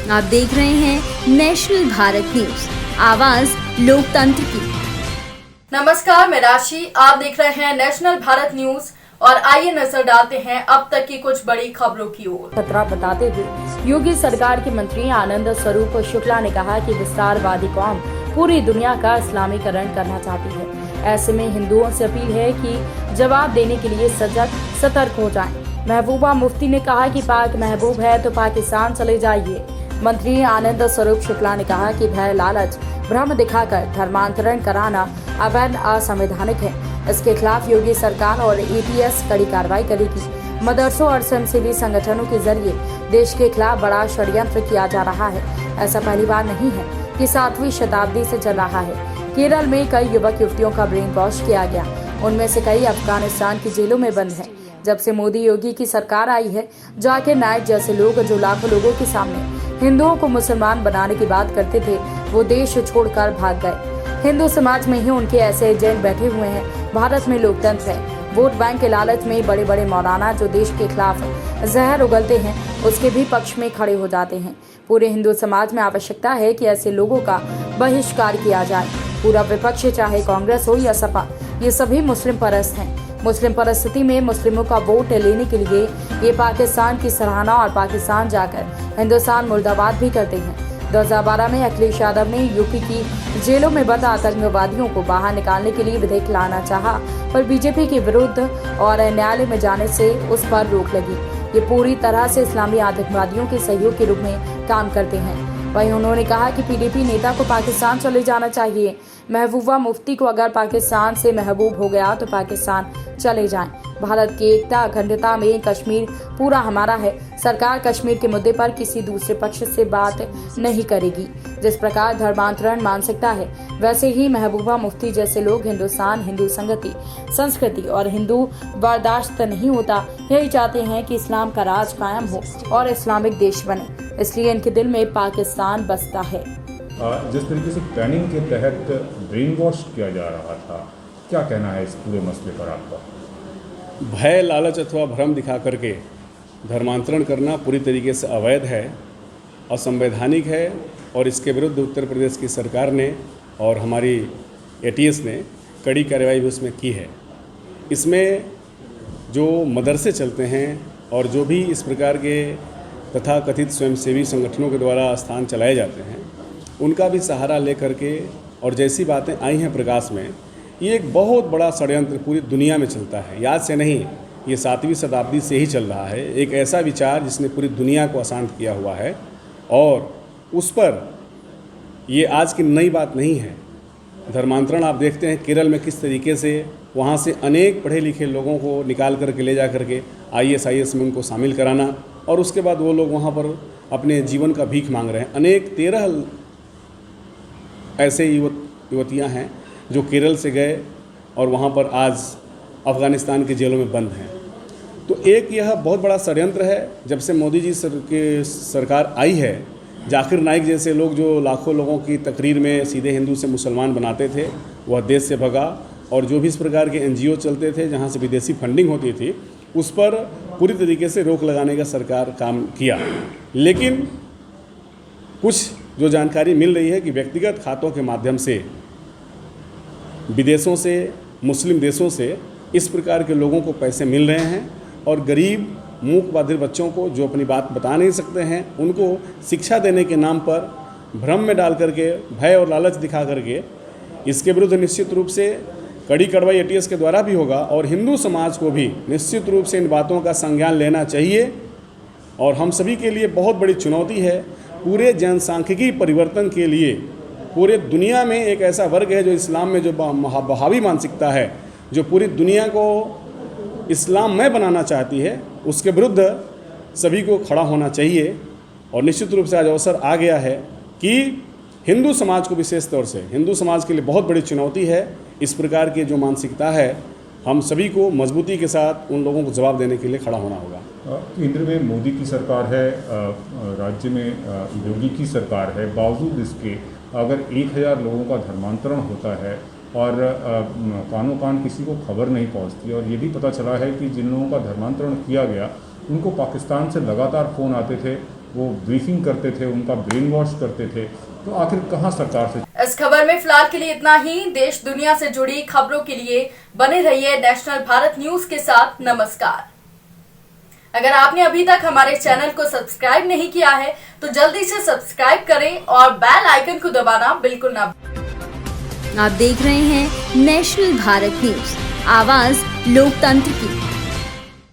आप देख रहे हैं नेशनल भारत न्यूज, आवाज लोकतंत्र की। नमस्कार, मैं राशि, आप देख रहे हैं नेशनल भारत न्यूज और आइए नजर डालते हैं अब तक की कुछ बड़ी खबरों की ओर। खतरा बताते हुए योगी सरकार के मंत्री आनंद स्वरूप शुक्ला ने कहा कि विस्तारवादी कौम पूरी दुनिया का इस्लामीकरण करना चाहती है। ऐसे में हिंदुओं से अपील है कि जवाब देने के लिए सतर्क हो जाएं। महबूबा मुफ्ती ने कहा कि पाक महबूब है तो पाकिस्तान चले जाइए। मंत्री आनंद स्वरूप शुक्ला ने कहा कि भय, लालच, भ्रम दिखाकर धर्मांतरण कराना अवैध, असंवैधानिक है। इसके खिलाफ योगी सरकार और एटीएस कड़ी कार्रवाई करेगी। मदरसों और स्वयंसेवी संगठनों के जरिए देश के खिलाफ बड़ा षड्यंत्र किया जा रहा है। ऐसा पहली बार नहीं है कि 7वीं शताब्दी से चल रहा है। केरल में कई युवक युवतियों का ब्रेन वॉश किया गया, उनमें से कई अफगानिस्तान की जेलों में बंद हैं। जब से मोदी योगी की सरकार आई है, जाकिर नाइक जैसे लोग जो लाखों लोगों के सामने हिंदुओं को मुसलमान बनाने की बात करते थे, वो देश छोड़कर भाग गए। हिंदू समाज में ही उनके ऐसे एजेंट बैठे हुए हैं। भारत में लोकतंत्र है। वोट बैंक के लालच में बड़े बड़े मौलाना जो देश के खिलाफ जहर उगलते हैं, उसके भी पक्ष में खड़े हो जाते हैं। पूरे हिंदू समाज में आवश्यकता है कि ऐसे लोगों का बहिष्कार किया जाए। पूरा विपक्ष, चाहे कांग्रेस हो या सपा, ये सभी मुस्लिम परस्त हैं। मुस्लिम परिस्थिति में मुस्लिमों का वोट लेने के लिए ये पाकिस्तान की सराहना और पाकिस्तान जाकर हिंदुस्तान मुर्दाबाद भी करते हैं। 2012 में अखिलेश यादव ने यूपी की जेलों में बंद आतंकवादियों को बाहर निकालने के लिए विधेयक लाना चाहा, पर बीजेपी के विरुद्ध और न्यायालय में जाने से उस पर रोक लगी। ये पूरी तरह से इस्लामी आतंकवादियों के सहयोग के रूप में काम करते हैं। वहीं उन्होंने कहा कि पीडीपी नेता को पाकिस्तान चले जाना चाहिए। महबूबा मुफ्ती को अगर पाकिस्तान से महबूब हो गया तो पाकिस्तान चले जाएं। भारत की एकता अखंडता में कश्मीर पूरा हमारा है। सरकार कश्मीर के मुद्दे पर किसी दूसरे पक्ष से बात नहीं करेगी। जिस प्रकार धर्मांतरण मानसिकता है, वैसे ही महबूबा मुफ्ती जैसे लोग हिंदुस्तान, हिंदू संस्कृति और हिंदू बर्दाश्त नहीं होता। यही चाहते हैं कि इस्लाम का राज कायम हो और इस्लामिक देश बने, इसलिए इनके दिल में पाकिस्तान बसता है। जिस तरीके से प्लानिंग के तहत ब्रेन वॉश किया जा रहा था, क्या कहना है इस पूरे मसले पर आपका? भय, लालच अथवा भ्रम दिखा करके धर्मांतरण करना पूरी तरीके से अवैध है, असंवैधानिक है और इसके विरुद्ध उत्तर प्रदेश की सरकार ने और हमारी एटीएस ने कड़ी कार्रवाई भी उसमें की है। इसमें जो मदरसे चलते हैं और जो भी इस प्रकार के तथा कथित स्वयंसेवी संगठनों के द्वारा स्थान चलाए जाते हैं, उनका भी सहारा ले करके और जैसी बातें आई हैं प्रकाश में, ये एक बहुत बड़ा षड्यंत्र पूरी दुनिया में चलता है। याद से नहीं, ये 7वीं शताब्दी से ही चल रहा है। एक ऐसा विचार जिसने पूरी दुनिया को अशांत किया हुआ है और उस पर ये आज की नई बात नहीं है। धर्मांतरण आप देखते हैं केरल में किस तरीके से वहाँ से अनेक पढ़े लिखे लोगों को निकाल करके ले जा करके IAS में उनको शामिल कराना और उसके बाद वो लोग वहाँ पर अपने जीवन का भीख मांग रहे हैं। अनेक 13 ऐसे युवतियाँ हैं जो केरल से गए और वहाँ पर आज अफ़गानिस्तान की जेलों में बंद हैं। तो एक यह बहुत बड़ा षड्यंत्र है। जब से मोदी जी की सरकार आई है, जाकिर नाइक जैसे लोग जो लाखों लोगों की तकरीर में सीधे हिंदू से मुसलमान बनाते थे, वह देश से भगा और जो भी इस प्रकार के NGO चलते थे जहाँ से विदेशी फंडिंग होती थी, उस पर पूरी तरीके से रोक लगाने का सरकार काम किया। लेकिन कुछ जो जानकारी मिल रही है कि व्यक्तिगत खातों के माध्यम से विदेशों से, मुस्लिम देशों से इस प्रकार के लोगों को पैसे मिल रहे हैं और गरीब मूक बधिर बच्चों को जो अपनी बात बता नहीं सकते हैं, उनको शिक्षा देने के नाम पर भ्रम में डाल करके, भय और लालच दिखा करके, इसके विरुद्ध निश्चित रूप से कड़ी कार्रवाई एटीएस के द्वारा भी होगा और हिंदू समाज को भी निश्चित रूप से इन बातों का संज्ञान लेना चाहिए। और हम सभी के लिए बहुत बड़ी चुनौती है। पूरे जनसांख्यिकी परिवर्तन के लिए पूरे दुनिया में एक ऐसा वर्ग है जो इस्लाम में जो बहावी मानसिकता है, जो पूरी दुनिया को इस्लाममय बनाना चाहती है, उसके विरुद्ध सभी को खड़ा होना चाहिए। और निश्चित रूप से आज अवसर आ गया है कि हिंदू समाज को, विशेष तौर से हिंदू समाज के लिए बहुत बड़ी चुनौती है इस प्रकार की जो मानसिकता है। हम सभी को मजबूती के साथ उन लोगों को जवाब देने के लिए खड़ा होना होगा। केंद्र में मोदी की सरकार है, राज्य में योगी की सरकार है, बावजूद इसके अगर 1000 लोगों का धर्मांतरण होता है और कानों कान किसी को खबर नहीं पहुंचती, और ये भी पता चला है कि जिन लोगों का धर्मांतरण किया गया उनको पाकिस्तान से लगातार फ़ोन आते थे वो ब्रीफिंग करते थे, उनका ब्रेन वॉश करते थे, तो आखिर कहाँ सरकार से। इस खबर में फिलहाल के लिए इतना ही। देश दुनिया से जुड़ी खबरों के लिए बने रहिए नेशनल भारत न्यूज के साथ। नमस्कार। अगर आपने अभी तक हमारे चैनल को सब्सक्राइब नहीं किया है तो जल्दी से सब्सक्राइब करें और बेल आइकन को दबाना बिल्कुल ना। आप देख रहे हैं नेशनल भारत न्यूज, आवाज लोकतंत्र की।